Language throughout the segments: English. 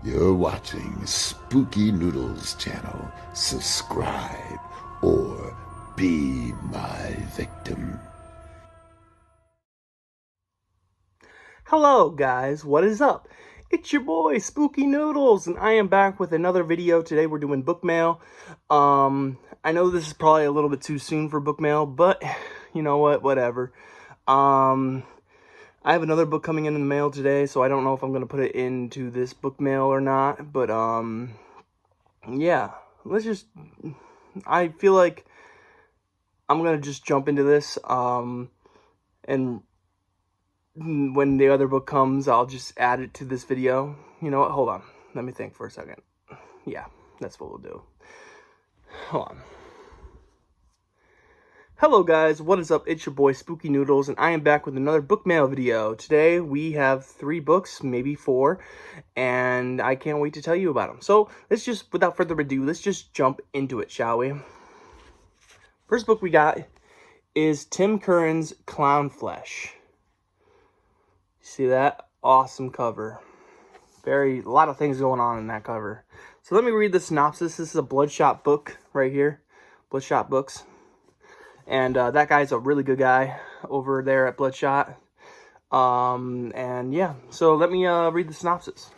You're watching Spooky Noodles channel. Subscribe or be my victim. Hello guys, what is up? It's your boy Spooky Noodles, and I am back with another video. Today we're doing book mail. I know this is probably a little bit too soon for book mail, but you know what, whatever. I have another book coming in the mail today, so I don't know if I'm going to put it into this book mail or not, but yeah, I feel like I'm going to just jump into this, and when the other book comes, I'll just add it to this video. You know what, hold on, let me think for a second. Yeah, that's what we'll do. Hold on. Hello guys, what is up? It's your boy Spooky Noodles, and I am back with another book mail video. Today we have 3 books, maybe 4, and I can't wait to tell you about them. So let's just, without further ado, let's just jump into it, shall we? First book we got is Tim Curran's Clown Flesh. See that? Awesome cover. A lot of things going on in that cover. So let me read the synopsis. This is a Bloodshot book right here. Bloodshot Books. And that guy's a really good guy over there at Bloodshot. And yeah, so let me read the synopsis.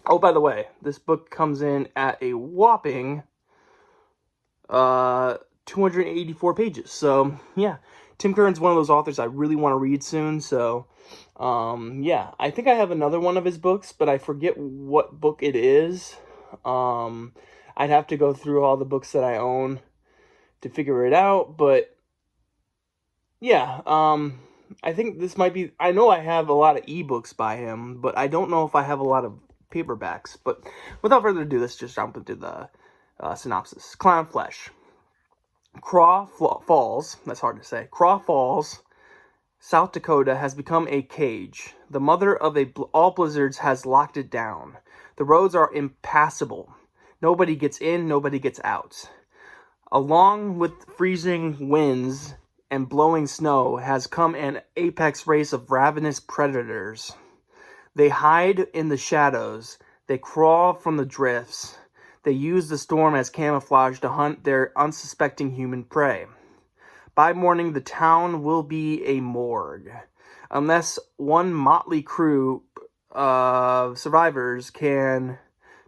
Oh, by the way, this book comes in at a whopping 284 pages. So yeah, Tim Curran's one of those authors I really want to read soon. So yeah, I think I have another one of his books, but I forget what book it is. I'd have to go through all the books that I own to figure it out, but yeah, I think this might be, I know I have a lot of ebooks by him, but I don't know if I have a lot of paperbacks. But without further ado, let's just jump into the synopsis. Clown Flesh. Craw Falls, that's hard to say, Craw Falls, South Dakota has become a cage. The mother of all blizzards has locked it down. The roads are impassable. Nobody gets in, nobody gets out. Along with freezing winds and blowing snow has come an apex race of ravenous predators. They hide in the shadows. They crawl from the drifts. They use the storm as camouflage to hunt their unsuspecting human prey. By morning, the town will be a morgue, unless one motley crew of survivors can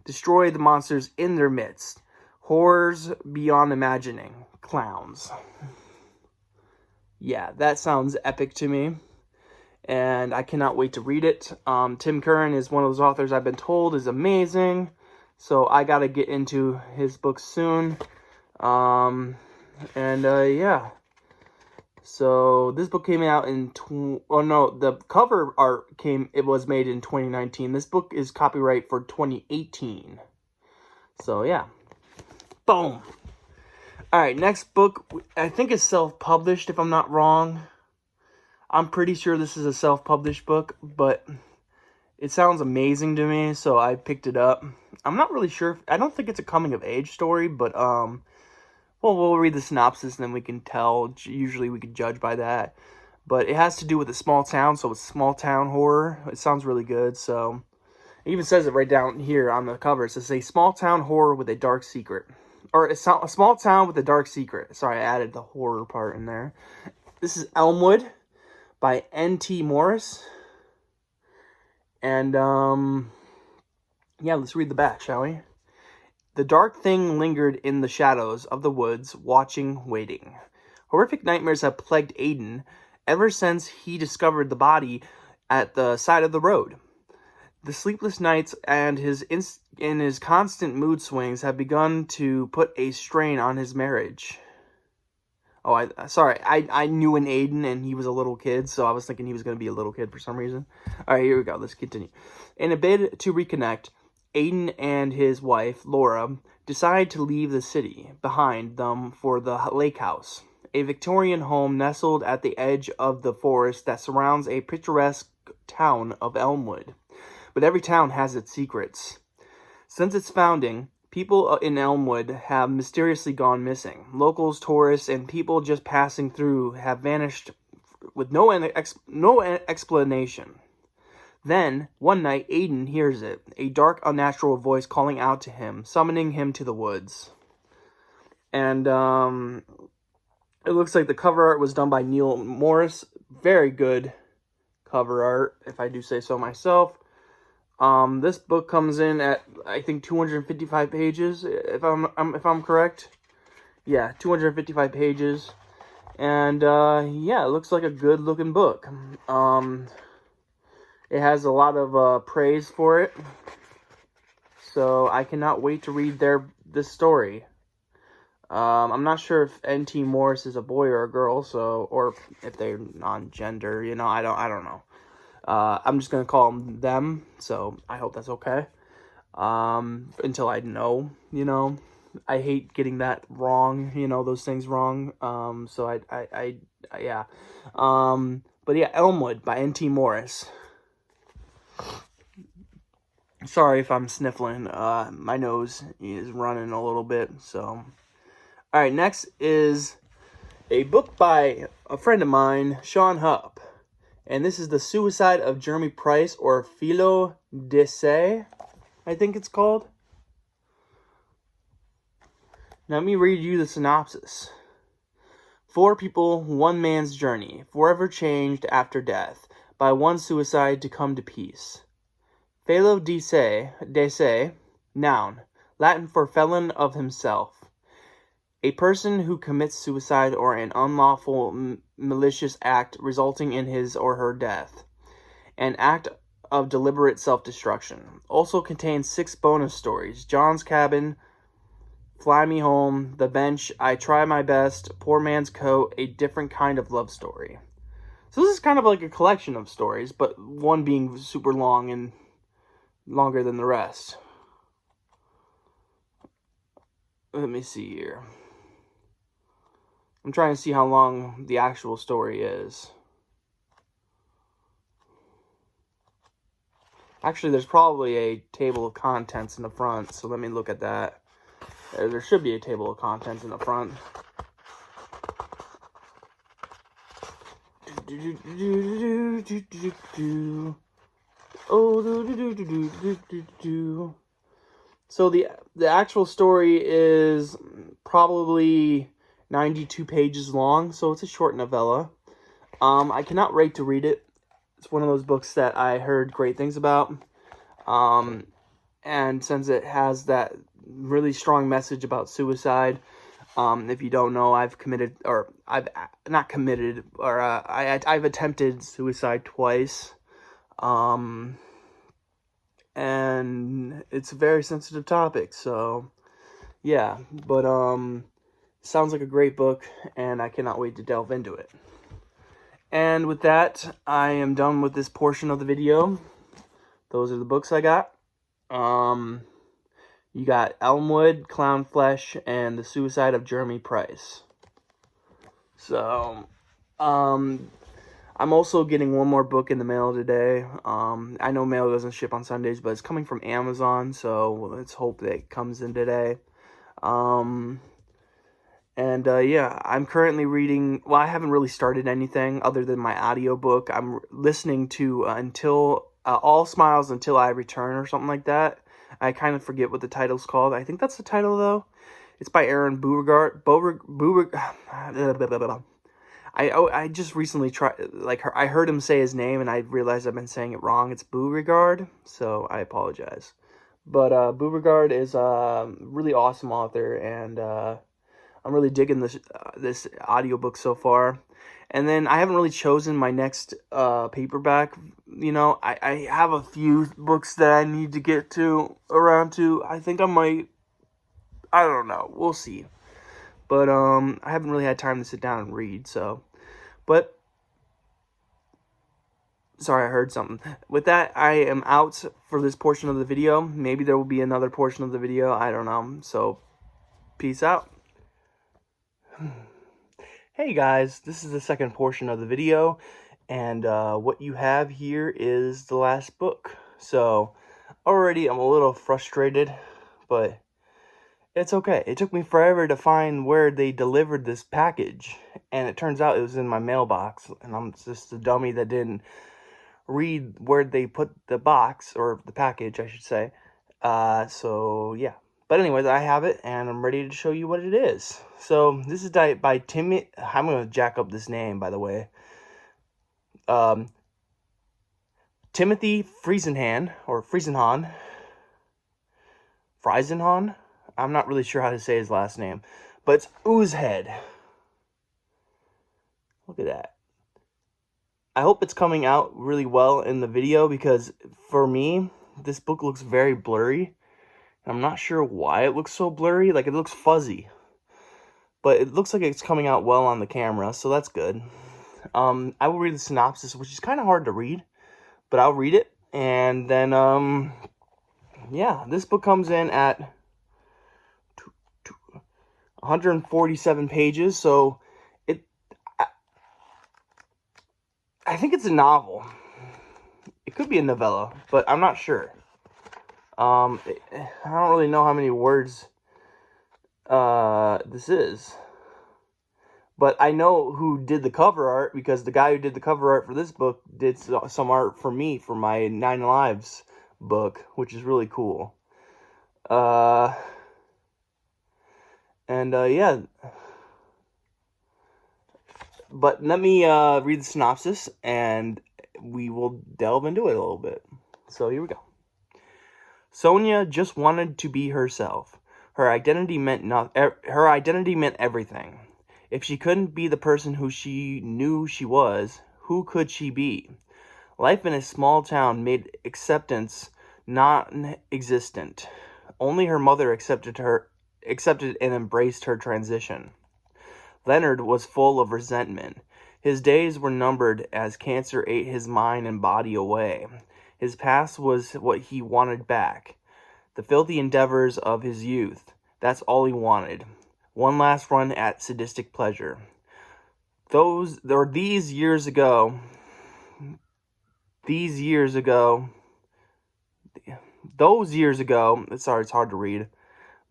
destroy the monsters in their midst. Horrors beyond imagining. Clowns. Yeah, that sounds epic to me, and I cannot wait to read it. Tim Curran is one of those authors I've been told is amazing, so I gotta get into his books soon. Yeah. So this book came out in the cover art was made in 2019. This book is copyright for 2018. So yeah. Boom. Alright, next book, I think is self-published if I'm not wrong. I'm pretty sure this is a self-published book, but it sounds amazing to me, so I picked it up. I'm not really sure, I don't think it's a coming-of-age story, but, well, we'll read the synopsis and then we can tell. Usually we can judge by that. But it has to do with a small town, so it's small town horror. It sounds really good, so it even says it right down here on the cover. It says, a small town horror with a dark secret. Or a small town with a dark secret. Sorry, I added the horror part in there. This is Elmwood by N.T. Morris. And, yeah, let's read the back, shall we? The dark thing lingered in the shadows of the woods, watching, waiting. Horrific nightmares have plagued Aiden ever since he discovered the body at the side of the road. The sleepless nights and his constant mood swings have begun to put a strain on his marriage. Oh, I knew an Aiden and he was a little kid, so I was thinking he was going to be a little kid for some reason. All right, here we go. Let's continue. In a bid to reconnect, Aiden and his wife, Laura, decide to leave the city behind them for the lake house, a Victorian home nestled at the edge of the forest that surrounds a picturesque town of Elmwood. But every town has its secrets. Since its founding, people in Elmwood have mysteriously gone missing. Locals, tourists, and people just passing through have vanished with no explanation. Then, one night, Aiden hears it, a dark, unnatural voice calling out to him, summoning him to the woods. And it looks like the cover art was done by Neil Morris. Very good cover art, if I do say so myself. This book comes in at, I think, 255 pages, if I'm correct. Yeah, 255 pages. And yeah, it looks like a good looking book. It has a lot of praise for it. So I cannot wait to read this story. I'm not sure if N.T. Morris is a boy or a girl, or if they're non-gender, I don't know. I'm just gonna call them, so I hope that's okay. Until I know, I hate getting that wrong, those things wrong. So yeah. But yeah, Elmwood by N.T. Morris. Sorry if I'm sniffling. My nose is running a little bit, so. All right, next is a book by a friend of mine, Sean Hupp. And this is The Suicide of Jeremy Price, or Philo de Se, I think it's called. Now, let me read you the synopsis. 4 people, 1 man's journey, forever changed after death, by one suicide to come to peace. Philo de se, noun, Latin for felon of himself. A person who commits suicide or an unlawful malicious act resulting in his or her death. An act of deliberate self-destruction. Also contains 6 bonus stories. John's Cabin, Fly Me Home, The Bench, I Try My Best, Poor Man's Coat, A Different Kind of Love Story. So this is kind of like a collection of stories, but one being super long and longer than the rest. Let me see here. I'm trying to see how long the actual story is. Actually, there's probably a table of contents in the front, so let me look at that. There should be a table of contents in the front. So the actual story is probably 92 pages long, so it's a short novella. I cannot wait to read it. It's one of those books that I heard great things about. And since it has that really strong message about suicide, if you don't know, I've attempted suicide twice. And it's a very sensitive topic, so yeah, but sounds like a great book, and I cannot wait to delve into it. And with that, I am done with this portion of the video. Those are the books I got. You got Elmwood, Clown Flesh, and The Suicide of Jeremy Price. So, I'm also getting one more book in the mail today. I know mail doesn't ship on Sundays, but it's coming from Amazon, so let's hope that it comes in today. Yeah, I'm currently reading, well, I haven't really started anything other than my audiobook. I'm listening to All Smiles Until I Return, or something like that. I kind of forget what the title's called. I think that's the title, though. It's by Aaron Beauregard. I just recently I heard him say his name, and I realized I've been saying it wrong. It's Beauregard, so I apologize. But Beauregard is a really awesome author, and I'm really digging this audiobook so far. And then I haven't really chosen my next paperback. I have a few books that I need to get around to. I think I might, I don't know. We'll see. But I haven't really had time to sit down and read, so. But, sorry, I heard something. With that, I am out for this portion of the video. Maybe there will be another portion of the video. I don't know. So, peace out. Hey guys, this is the second portion of the video, and what you have here is the last book. So, already I'm a little frustrated, but it's okay. It took me forever to find where they delivered this package, and it turns out it was in my mailbox, and I'm just a dummy that didn't read where they put the box, or the package, I should say. So, yeah. But anyways, I have it, and I'm ready to show you what it is. So, this is by Timmy. I'm going to jack up this name, by the way. Timothy Friesenhan, or Friesenhan. Friesenhan? I'm not really sure how to say his last name. But it's Oozehead. Look at that. I hope it's coming out really well in the video, because for me, this book looks very blurry. I'm not sure why it looks so blurry. Like, it looks fuzzy. But it looks like it's coming out well on the camera, so that's good. I will read the synopsis, which is kind of hard to read, but I'll read it. And then, yeah, this book comes in at 147 pages, so I think it's a novel. It could be a novella, but I'm not sure. I don't really know how many words this is. But I know who did the cover art, because the guy who did the cover art for this book did some art for me for my 9 Lives book, which is really cool. Yeah. But let me read the synopsis, and we will delve into it a little bit. So here we go. Sonia just wanted to be herself. Her identity meant everything. If she couldn't be the person who she knew she was, who could she be? Life in a small town made acceptance non-existent. Only her mother accepted and embraced her transition. Leonard was full of resentment. His days were numbered as cancer ate his mind and body away. His past was what he wanted back. The filthy endeavors of his youth. That's all he wanted. One last run at sadistic pleasure. These years ago, sorry, it's hard to read.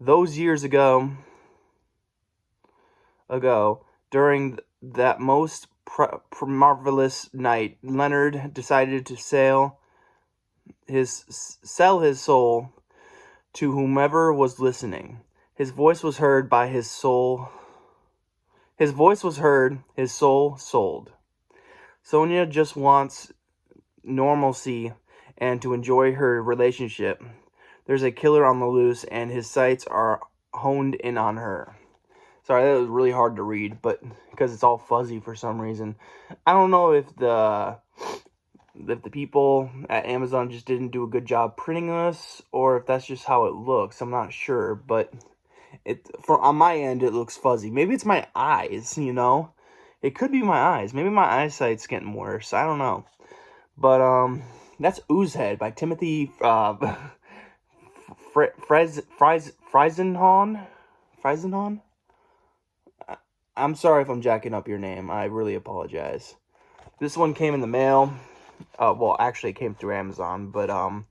Those years ago, during that most marvelous night, Leonard decided to sell his soul to whomever was listening. His voice was heard, his soul sold. Sonia just wants normalcy and to enjoy her relationship. There's a killer on the loose, and his sights are honed in on her. Sorry, that was really hard to read, but because it's all fuzzy for some reason. I don't know if the people at Amazon just didn't do a good job printing this, or if that's just how it looks. I'm not sure, but on my end, it looks fuzzy. Maybe it's my eyes, you know? It could be my eyes. Maybe my eyesight's getting worse. I don't know. But, that's Oozehead by Timothy, Friesenhan? I'm sorry if I'm jacking up your name. I really apologize. This one came in the mail. Well, actually, it came through Amazon. But, I'm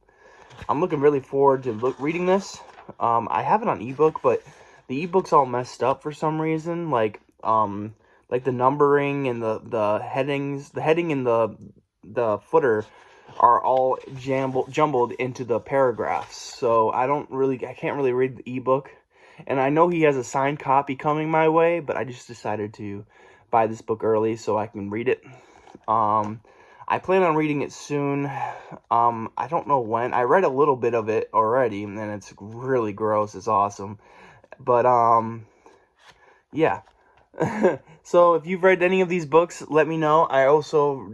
looking really forward to reading this. I have it on ebook, but the ebook's all messed up for some reason. Like the numbering and the headings, the heading and the footer are all jumbled into the paragraphs. So I can't really read the ebook. And I know he has a signed copy coming my way, but I just decided to buy this book early so I can read it. I plan on reading it soon. I don't know when. I read a little bit of it already, and it's really gross. It's awesome. But, yeah. So if you've read any of these books, let me know. I also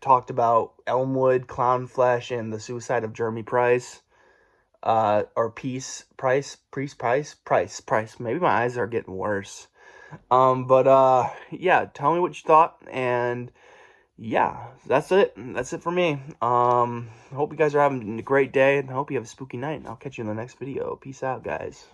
talked about Elmwood, Clown Flesh, and The Suicide of Jeremy Price. Or Price. Maybe my eyes are getting worse. Yeah, tell me what you thought, and yeah, that's it. That's it for me. I hope you guys are having a great day, and I hope you have a spooky night, and I'll catch you in the next video. Peace out, guys.